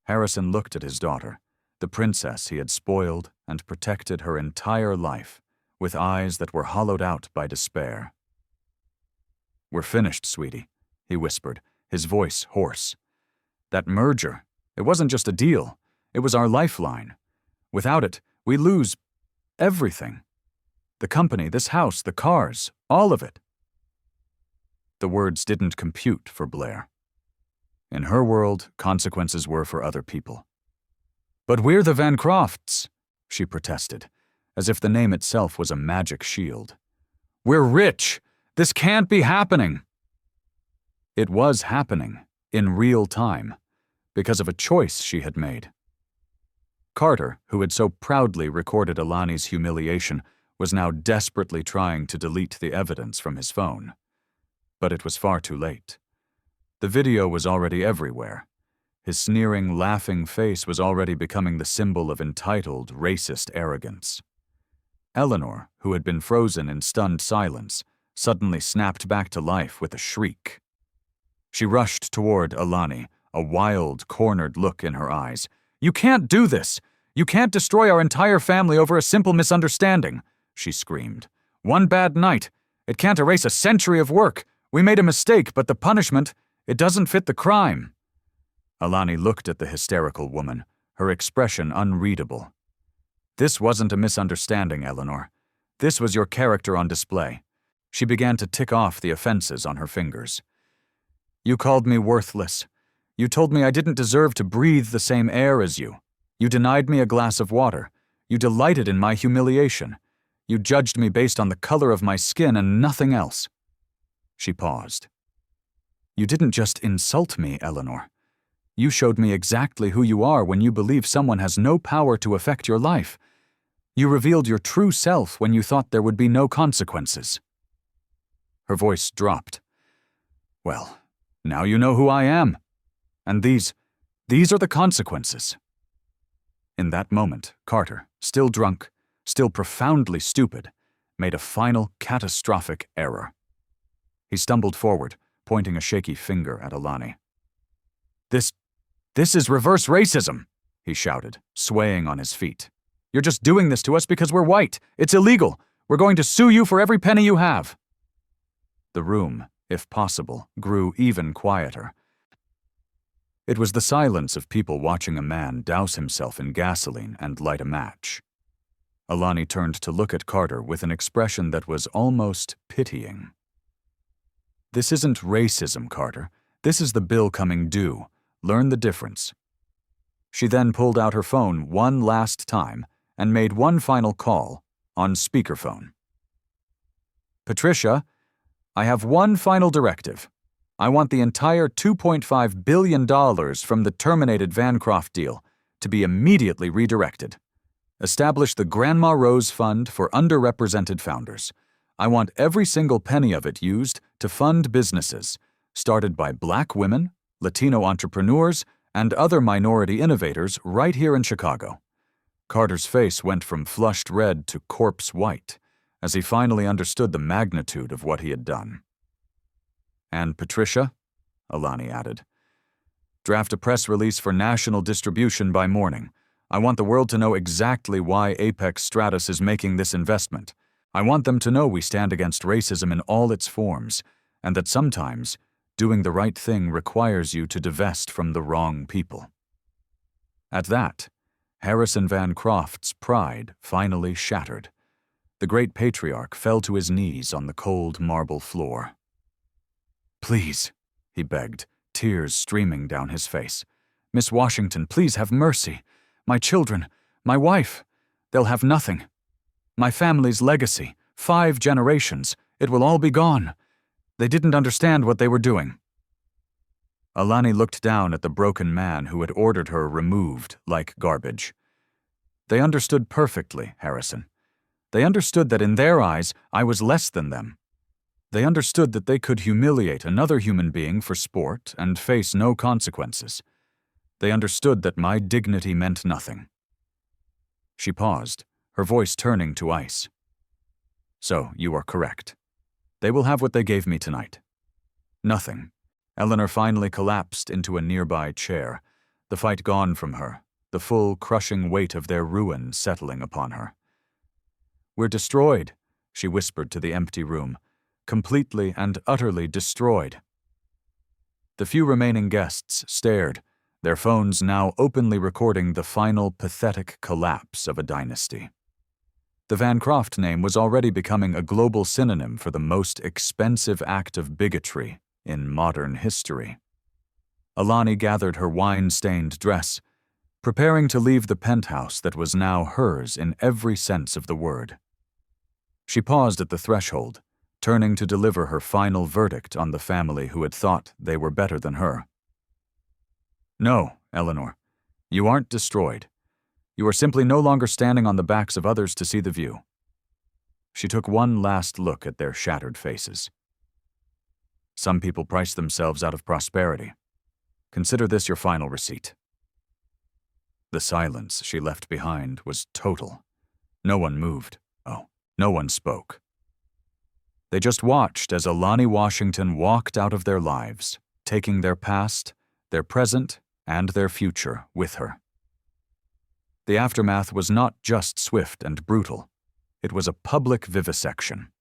Harrison looked at his daughter, the princess he had spoiled and protected her entire life, with eyes that were hollowed out by despair. "We're finished, sweetie," he whispered, his voice hoarse. "That merger, it wasn't just a deal, it was our lifeline. Without it, we lose everything. The company, this house, the cars, all of it." The words didn't compute for Blair. In her world, consequences were for other people. "But we're the Vancrafts," she protested, as if the name itself was a magic shield. "We're rich! This can't be happening!" It was happening, in real time, because of a choice she had made. Carter, who had so proudly recorded Alani's humiliation, was now desperately trying to delete the evidence from his phone. But it was far too late. The video was already everywhere. His sneering, laughing face was already becoming the symbol of entitled, racist arrogance. Eleanor, who had been frozen in stunned silence, suddenly snapped back to life with a shriek. She rushed toward Alani, a wild, cornered look in her eyes. "You can't do this! You can't destroy our entire family over a simple misunderstanding!" she screamed. "One bad night. It can't erase a century of work. We made a mistake, but the punishment, it doesn't fit the crime." Alani looked at the hysterical woman, her expression unreadable. "This wasn't a misunderstanding, Eleanor. This was your character on display." She began to tick off the offenses on her fingers. "You called me worthless. You told me I didn't deserve to breathe the same air as you. You denied me a glass of water. You delighted in my humiliation. You judged me based on the color of my skin and nothing else." She paused. "You didn't just insult me, Eleanor. You showed me exactly who you are when you believe someone has no power to affect your life. You revealed your true self when you thought there would be no consequences." Her voice dropped. "Well, now you know who I am. And these are the consequences." In that moment, Carter, still drunk, still profoundly stupid, made a final catastrophic error. He stumbled forward, pointing a shaky finger at Alani. This is reverse racism," he shouted, swaying on his feet. "You're just doing this to us because we're white. It's illegal. We're going to sue you for every penny you have." The room, if possible, grew even quieter. It was the silence of people watching a man douse himself in gasoline and light a match. Alani turned to look at Carter with an expression that was almost pitying. "This isn't racism, Carter. This is the bill coming due. Learn the difference." She then pulled out her phone one last time and made one final call on speakerphone. "Patricia, I have one final directive. I want the entire $2.5 billion from the terminated Vancraft deal to be immediately redirected. Establish the Grandma Rose Fund for underrepresented founders. I want every single penny of it used to fund businesses started by Black women, Latino entrepreneurs, and other minority innovators right here in Chicago. Carter's face went from flushed red to corpse white as he finally understood the magnitude of what he had done. "And Patricia," Alani added. "Draft a press release for national distribution by morning. I want the world to know exactly why Apex Stratus is making this investment. I want them to know we stand against racism in all its forms, and that sometimes doing the right thing requires you to divest from the wrong people." At that, Harrison Vancraft's pride finally shattered. The great patriarch fell to his knees on the cold marble floor. "Please," he begged, tears streaming down his face. "Miss Washington, please have mercy. My children, my wife, they'll have nothing. My family's legacy, 5 generations, it will all be gone. They didn't understand what they were doing." Alani looked down at the broken man who had ordered her removed like garbage. "They understood perfectly, Harrison. They understood that in their eyes, I was less than them. They understood that they could humiliate another human being for sport and face no consequences. They understood that my dignity meant nothing." She paused, her voice turning to ice. "So, you are correct. They will have what they gave me tonight." "Nothing." Eleanor finally collapsed into a nearby chair, the fight gone from her, the full, crushing weight of their ruin settling upon her. "We're destroyed," she whispered to the empty room, "completely and utterly destroyed." The few remaining guests stared, their phones now openly recording the final pathetic collapse of a dynasty. The Vancraft name was already becoming a global synonym for the most expensive act of bigotry in modern history. Alani gathered her wine-stained dress, preparing to leave the penthouse that was now hers in every sense of the word. She paused at the threshold, turning to deliver her final verdict on the family who had thought they were better than her. "No, Eleanor, you aren't destroyed. You are simply no longer standing on the backs of others to see the view." She took one last look at their shattered faces. "Some people price themselves out of prosperity. Consider this your final receipt." The silence she left behind was total. No one moved. No one spoke. They just watched as Alani Washington walked out of their lives, taking their past, their present, and their future with her. The aftermath was not just swift and brutal. It was a public vivisection.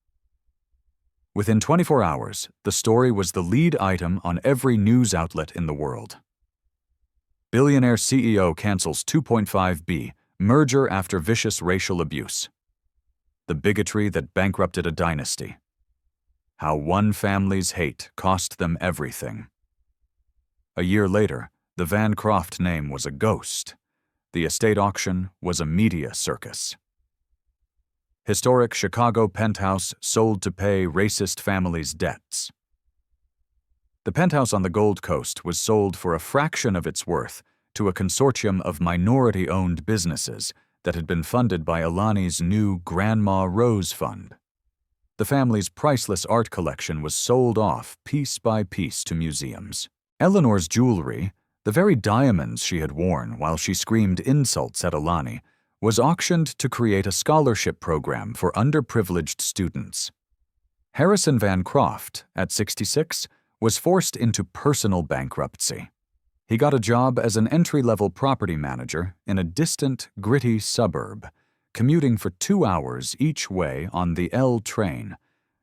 Within 24 hours, the story was the lead item on every news outlet in the world. Billionaire CEO cancels 2.5B, merger after vicious racial abuse. The bigotry that bankrupted a dynasty. How one family's hate cost them everything. A year later, the Vancraft name was a ghost. The estate auction was a media circus. Historic Chicago penthouse sold to pay racist families' debts. The penthouse on the Gold Coast was sold for a fraction of its worth to a consortium of minority-owned businesses that had been funded by Alani's new Grandma Rose Fund. The family's priceless art collection was sold off piece by piece to museums. Eleanor's jewelry, the very diamonds she had worn while she screamed insults at Alani, was auctioned to create a scholarship program for underprivileged students. Harrison Vancraft, at 66, was forced into personal bankruptcy. He got a job as an entry-level property manager in a distant, gritty suburb, commuting for 2 hours each way on the L train,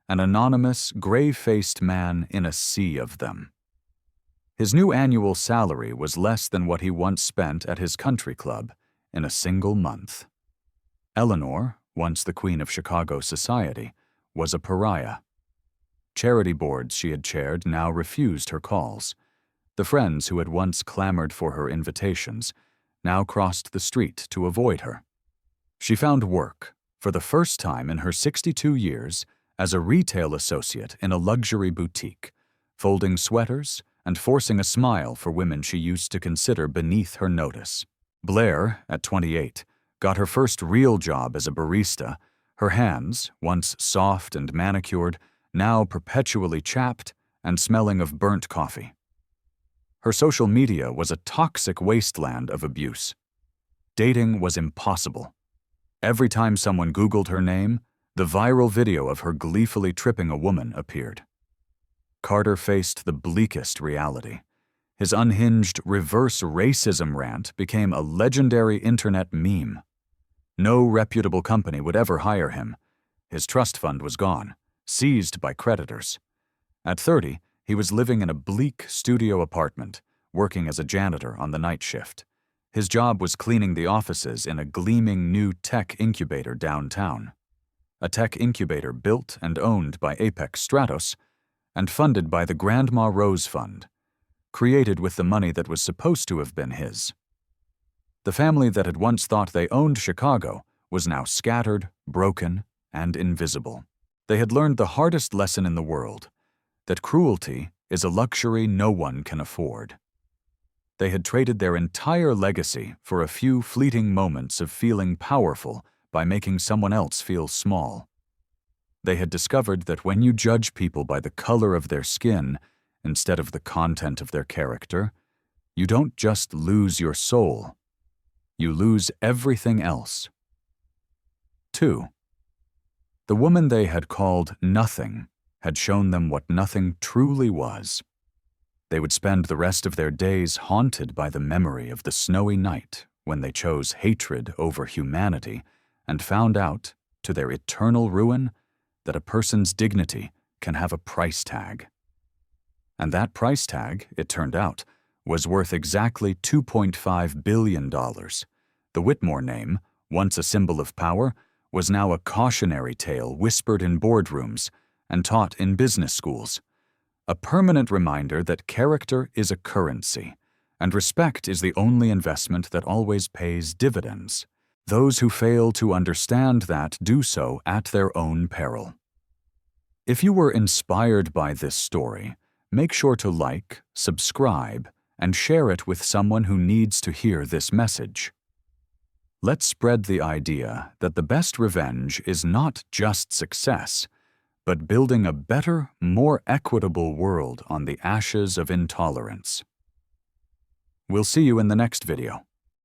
an anonymous, gray-faced man in a sea of them. His new annual salary was less than what he once spent at his country club in a single month. Eleanor, once the queen of Chicago society, was a pariah. Charity boards she had chaired now refused her calls. The friends who had once clamored for her invitations now crossed the street to avoid her. She found work, for the first time in her 62 years, as a retail associate in a luxury boutique, folding sweaters and forcing a smile for women she used to consider beneath her notice. Blair, at 28, got her first real job as a barista, her hands, once soft and manicured, now perpetually chapped and smelling of burnt coffee. Her social media was a toxic wasteland of abuse. Dating was impossible. Every time someone Googled her name, the viral video of her gleefully tripping a woman appeared. Carter faced the bleakest reality. His unhinged reverse racism rant became a legendary internet meme. No reputable company would ever hire him. His trust fund was gone, seized by creditors. At 30, he was living in a bleak studio apartment, working as a janitor on the night shift. His job was cleaning the offices in a gleaming new tech incubator downtown. A tech incubator built and owned by Apex Stratos and funded by the Grandma Rose Fund, created with the money that was supposed to have been his. The family that had once thought they owned Chicago was now scattered, broken, and invisible. They had learned the hardest lesson in the world, that cruelty is a luxury no one can afford. They had traded their entire legacy for a few fleeting moments of feeling powerful by making someone else feel small. They had discovered that when you judge people by the color of their skin instead of the content of their character, you don't just lose your soul, you lose everything else. 2. The woman they had called nothing had shown them what nothing truly was. They would spend the rest of their days haunted by the memory of the snowy night when they chose hatred over humanity and found out, to their eternal ruin, that a person's dignity can have a price tag. And that price tag, it turned out, was worth exactly $2.5 billion. The Whitmore name, once a symbol of power, was now a cautionary tale whispered in boardrooms and taught in business schools. A permanent reminder that character is a currency, and respect is the only investment that always pays dividends. Those who fail to understand that do so at their own peril. If you were inspired by this story, make sure to like, subscribe, and share it with someone who needs to hear this message. Let's spread the idea that the best revenge is not just success, but building a better, more equitable world on the ashes of intolerance. We'll see you in the next video.